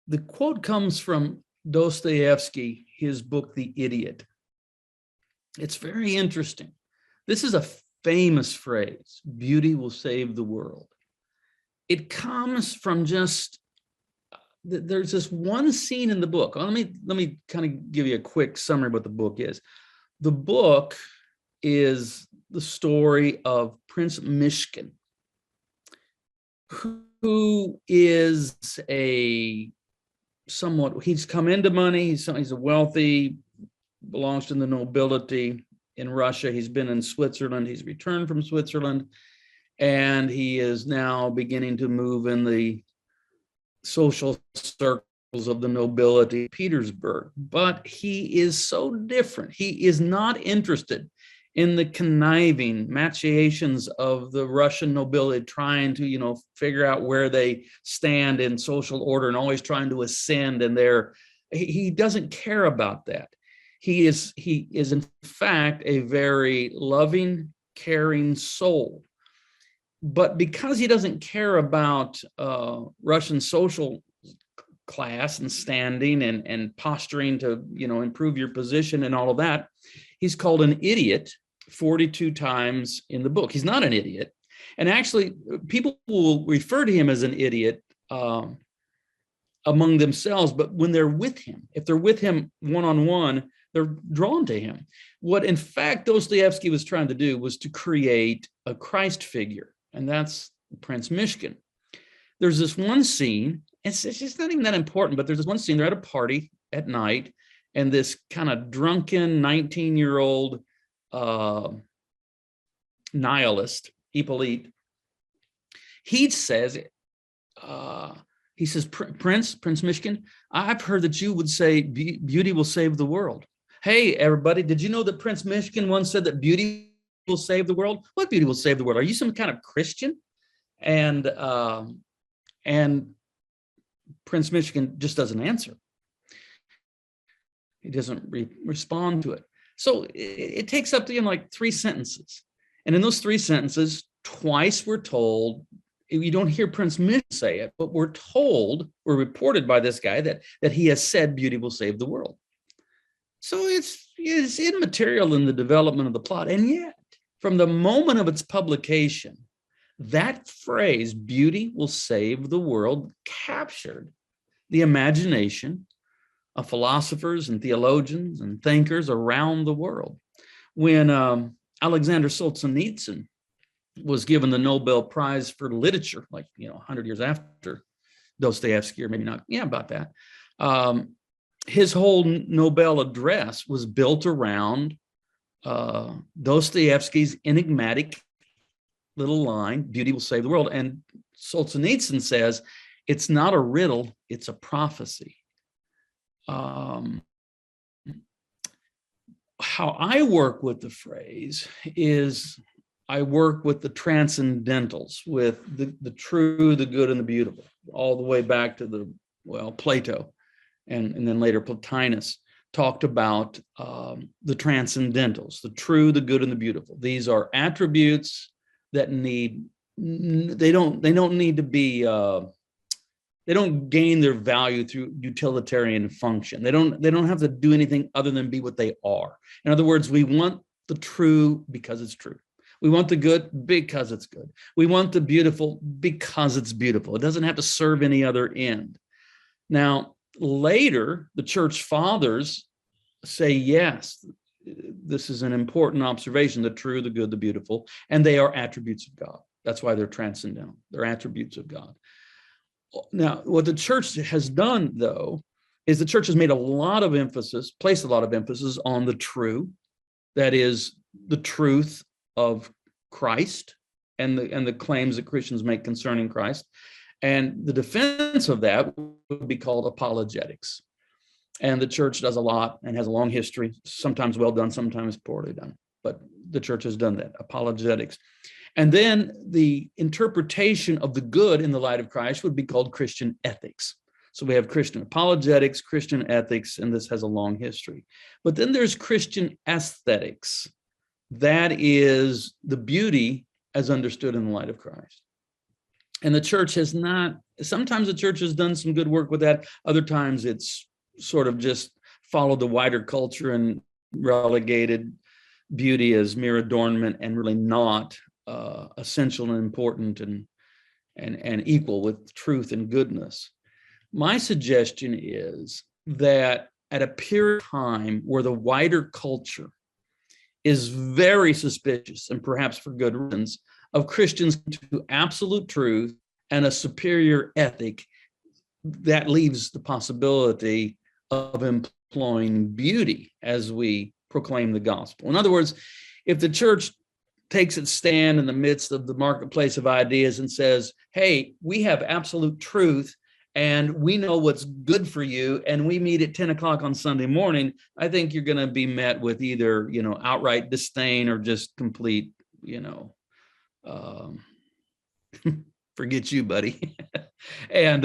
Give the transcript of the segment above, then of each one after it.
The quote comes from Dostoyevsky, his book, The Idiot. It's very interesting. This is a famous phrase, beauty will save the world. It comes from just, there's this one scene in the book. Let me kind of give you a quick summary of what the book is. The book is the story of Prince Myshkin, who is he's come into money, he's a wealthy, belongs to the nobility in Russia. He's been in Switzerland, he's returned from Switzerland, and he is now beginning to move in the social circles of the nobility, Petersburg. But he is so different. He is not interested in the conniving machinations of the Russian nobility, trying to, figure out where they stand in social order and always trying to ascend. And he doesn't care about that. He is in fact a very loving, caring soul. But because he doesn't care about Russian social class and standing and posturing to, improve your position and all of that, he's called an idiot 42 times in the book. He's not an idiot. And actually, people will refer to him as an idiot among themselves, but when they're with him, if they're with him one-on-one, they're drawn to him. What, in fact, Dostoyevsky was trying to do was to create a Christ figure, and that's Prince Myshkin. There's this one scene, it's just not even that important, but there's this one scene, they're at a party at night, and this kind of drunken 19-year-old nihilist, Hippolyte, he says, Prince Myshkin, I've heard that you would say beauty will save the world. Hey, everybody, did you know that Prince Myshkin once said that beauty will save the world? What beauty will save the world? Are you some kind of Christian? And Prince Myshkin just doesn't answer. He doesn't respond to it. So it takes up to like 3 sentences. And in those 3 sentences, twice we're told, you don't hear Prince Myshkin say it, but we're reported by this guy that he has said beauty will save the world. So it's immaterial in the development of the plot. And yet, from the moment of its publication, that phrase, beauty will save the world, captured the imagination of philosophers and theologians and thinkers around the world. When Alexander Solzhenitsyn was given the Nobel Prize for Literature, 100 years after Dostoevsky, or maybe not, about that, his whole Nobel address was built around Dostoevsky's enigmatic little line, beauty will save the world. And Solzhenitsyn says, it's not a riddle, it's a prophecy. How I work with the phrase is I work with the transcendentals, with the true, the good, and the beautiful, all the way back to Plato, and then later Plotinus talked about the transcendentals, the true, the good, and the beautiful. These are attributes that they don't need to be, they don't gain their value through utilitarian function. They don't have to do anything other than be what they are. In other words, we want the true because it's true. We want the good because it's good. We want the beautiful because it's beautiful. It doesn't have to serve any other end. Now, later, the church fathers say, yes, this is an important observation, the true, the good, the beautiful, and they are attributes of God. That's why they're transcendental. They're attributes of God. Now, what the church has done, though, is the church has made placed a lot of emphasis on the true, that is the truth of Christ and the claims that Christians make concerning Christ. And the defense of that would be called apologetics. And the church does a lot and has a long history, sometimes well done, sometimes poorly done. But the church has done that, apologetics. And then the interpretation of the good in the light of Christ would be called Christian ethics. So we have Christian apologetics, Christian ethics, and this has a long history. But then there's Christian aesthetics. That is the beauty as understood in the light of Christ. And the church has not Sometimes the church has done some good work with that. Other times it's sort of just followed the wider culture and relegated beauty as mere adornment and really not essential and important and equal with truth and goodness. My suggestion is that at a period of time where the wider culture is very suspicious, and perhaps for good reasons, of Christians to absolute truth and a superior ethic, that leaves the possibility of employing beauty as we proclaim the gospel. In other words, if the church takes its stand in the midst of the marketplace of ideas and says, hey, we have absolute truth and we know what's good for you, and we meet at 10 o'clock on Sunday morning, I think you're going to be met with either, outright disdain or just complete, forget you, buddy. And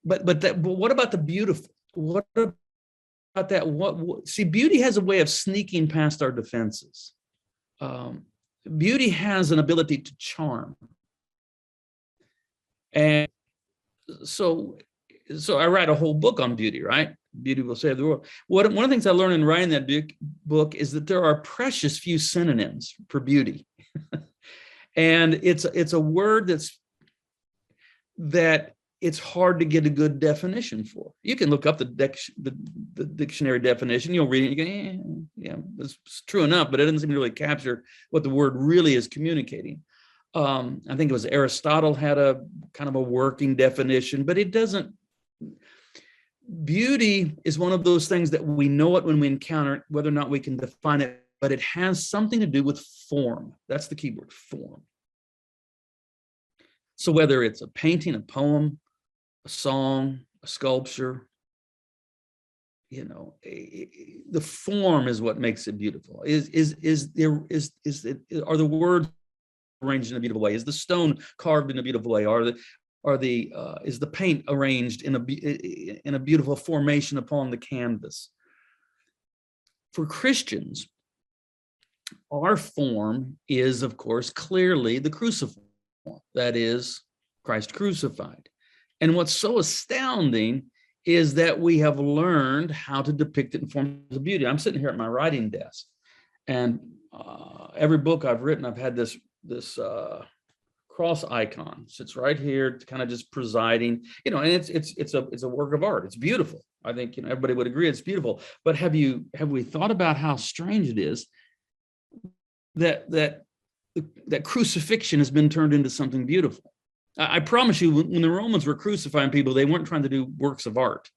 but what about the beautiful? What about that? See, beauty has a way of sneaking past our defenses. Beauty has an ability to charm, and so I write a whole book on beauty, right? Beauty will save the world. One of the things I learned in writing that book is that there are precious few synonyms for beauty. And it's a word that it's hard to get a good definition for. You can look up the dictionary definition, you'll read it, and you go, yeah, it's true enough, but it doesn't seem to really capture what the word really is communicating. I think it was Aristotle had a kind of a working definition, but it doesn't. Beauty is one of those things that we know it when we encounter it, whether or not we can define it, but it has something to do with form. That's the key word, form. So whether it's a painting, a poem, a song, a sculpture, the form is what makes it beautiful. Are the words arranged in a beautiful way? Is the stone carved in a beautiful way? Is the paint arranged in a beautiful formation upon the canvas? For Christians, our form is, of course, clearly the cruciform. That is Christ crucified. And what's so astounding is that we have learned how to depict it in forms of beauty. I'm sitting here at my writing desk, and every book I've written, I've had this cross icon sits right here, it's kind of just presiding, and it's a work of art. It's beautiful. I think everybody would agree it's beautiful. But have we thought about how strange it is that crucifixion has been turned into something beautiful? I promise you, when the Romans were crucifying people, they weren't trying to do works of art.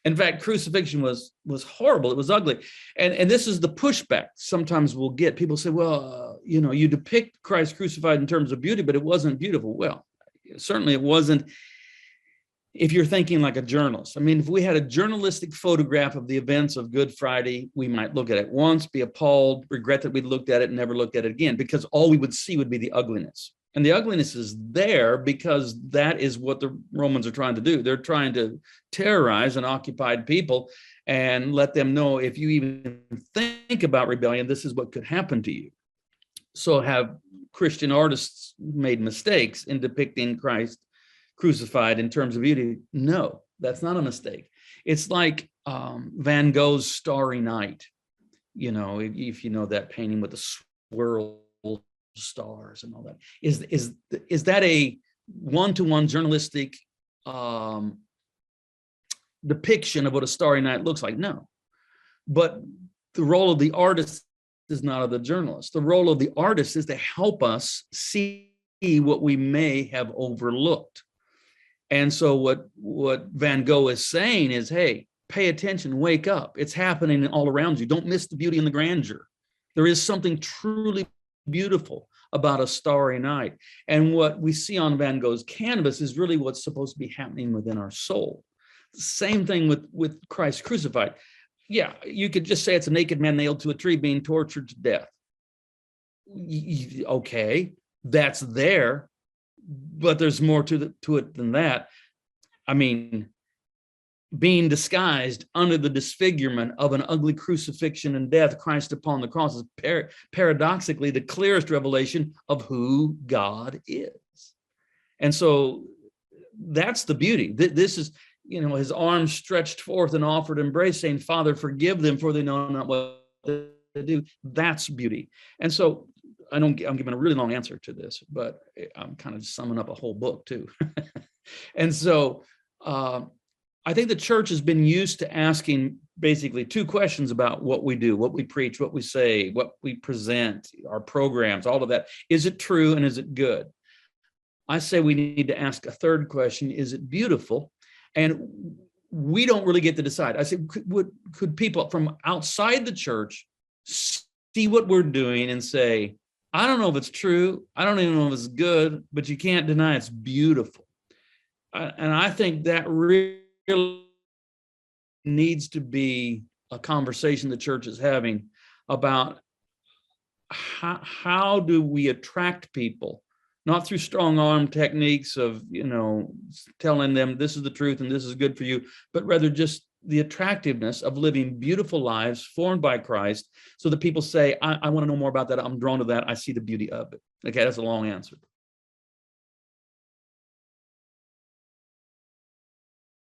In fact, crucifixion was horrible. It was ugly. And this is the pushback sometimes we'll get. People say, well, you depict Christ crucified in terms of beauty, but it wasn't beautiful. Well, certainly it wasn't if you're thinking like a journalist. I mean, if we had a journalistic photograph of the events of Good Friday, we might look at it once, be appalled, regret that we looked at it and never looked at it again, because all we would see would be the ugliness. And the ugliness is there because that is what the Romans are trying to do. They're trying to terrorize an occupied people and let them know, if you even think about rebellion, this is what could happen to you. So have Christian artists made mistakes in depicting Christ crucified in terms of beauty? No, that's not a mistake. It's like Van Gogh's Starry Night. If you know that painting with the swirl stars and all that, is that a one-to-one journalistic depiction of what a starry night looks like? No. But the role of the artist is not of the journalist. The role of the artist is to help us see what we may have overlooked. And so what Van Gogh is saying is, hey, pay attention, wake up. It's happening all around you. Don't miss the beauty and the grandeur. There is something truly beautiful about a starry night. And what we see on Van Gogh's canvas is really what's supposed to be happening within our soul. Same thing with Christ crucified. Yeah, you could just say it's a naked man nailed to a tree being tortured to death. Okay, that's there, but there's more to it than that. I mean, being disguised under the disfigurement of an ugly crucifixion and death, Christ upon the cross is paradoxically the clearest revelation of who God is. And so that's the beauty. This is, his arms stretched forth and offered embrace, saying, Father, forgive them, for they know not what they do. That's beauty. And so I'm giving a really long answer to this, but I'm kind of summing up a whole book too. And so I think the church has been used to asking basically two questions about what we do, what we preach, what we say, what we present, our programs, all of that. Is it true and is it good? I say we need to ask a third question: is it beautiful? And we don't really get to decide. I say, could people from outside the church see what we're doing and say, I don't know if it's true, I don't even know if it's good, but you can't deny it's beautiful. And I think that really needs to be a conversation the church is having about how do we attract people, not through strong arm techniques of, telling them this is the truth and this is good for you, but rather just the attractiveness of living beautiful lives formed by Christ, so that people say, I want to know more about that. I'm drawn to that. I see the beauty of it. Okay, that's a long answer.